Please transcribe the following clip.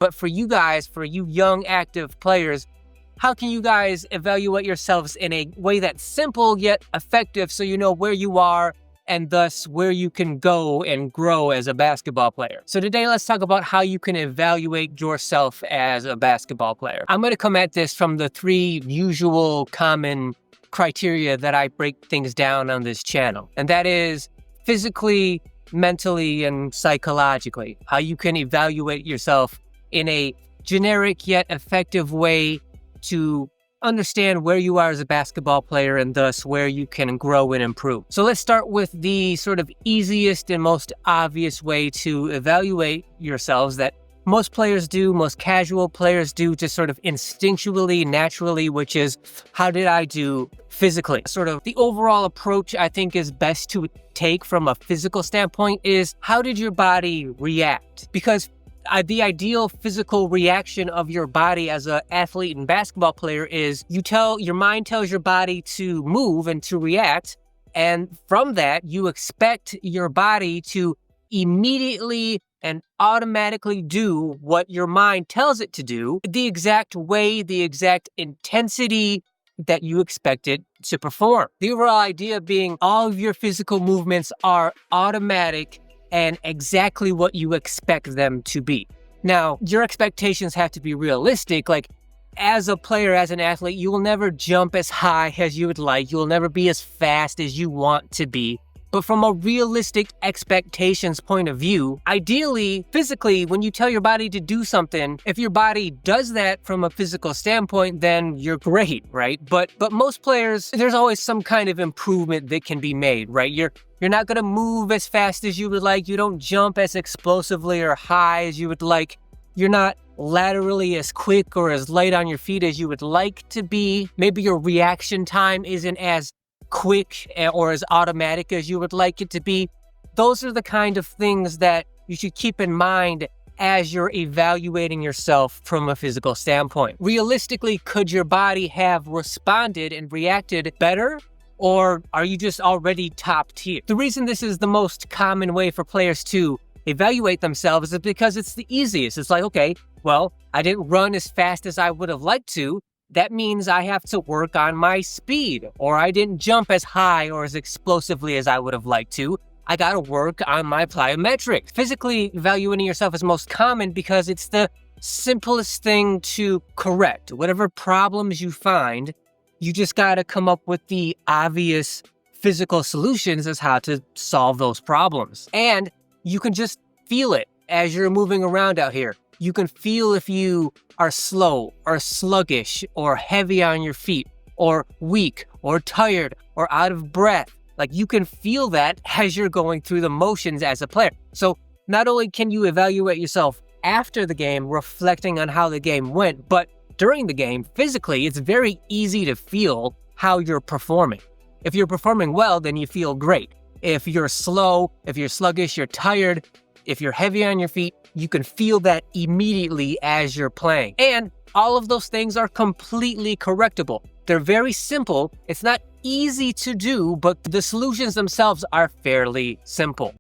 But for you guys, for you young active players, how can you guys evaluate yourselves in a way that's simple yet effective so you know where you are and thus where you can go and grow as a basketball player? So today, let's talk about how you can evaluate yourself as a basketball player. I'm going to come at this from the 3 usual common criteria that I break things down on this channel. And that is physically, mentally, and psychologically. How you can evaluate yourself in a generic yet effective way to understand where you are as a basketball player and thus where you can grow and improve. So let's start with the sort of easiest and most obvious way to evaluate yourselves that most players do, most casual players do, just sort of instinctually, naturally, which is, how did I do physically? Sort of the overall approach I think is best to take from a physical standpoint is, how did your body react? Because the ideal physical reaction of your body as an athlete and basketball player is your mind tells your body to move and to react. And from that, you expect your body to immediately and automatically do what your mind tells it to do, the exact way, the exact intensity that you expect it to perform. The overall idea being all of your physical movements are automatic and exactly what you expect them to be. Now, your expectations have to be realistic. Like, as a player, as an athlete, you will never jump as high as you would like. You will never be as fast as you want to be. But from a realistic expectations point of view, ideally, physically, when you tell your body to do something, if your body does that from a physical standpoint, then you're great, right? But most players, there's always some kind of improvement that can be made, right? You're not going to move as fast as you would like. You don't jump as explosively or high as you would like. You're not laterally as quick or as light on your feet as you would like to be. Maybe your reaction time isn't as quick or as automatic as you would like it to be. Those are the kind of things that you should keep in mind as you're evaluating yourself from a physical standpoint. Realistically, could your body have responded and reacted better? Or are you just already top tier? The reason this is the most common way for players to evaluate themselves is because it's the easiest. It's like, okay, well, I didn't run as fast as I would have liked to. That means I have to work on my speed. Or I didn't jump as high or as explosively as I would have liked to. I got to work on my plyometrics. Physically evaluating yourself is most common because it's the simplest thing to correct. Whatever problems you find, you just got to come up with the obvious physical solutions as how to solve those problems. And you can just feel it as you're moving around out here. You can feel if you are slow or sluggish or heavy on your feet or weak or tired or out of breath. Like, you can feel that as you're going through the motions as a player. So not only can you evaluate yourself after the game, reflecting on how the game went, but during the game, physically, it's very easy to feel how you're performing. If you're performing well, then you feel great. If you're slow, if you're sluggish, you're tired, if you're heavy on your feet, you can feel that immediately as you're playing. And all of those things are completely correctable. They're very simple. It's not easy to do, but the solutions themselves are fairly simple.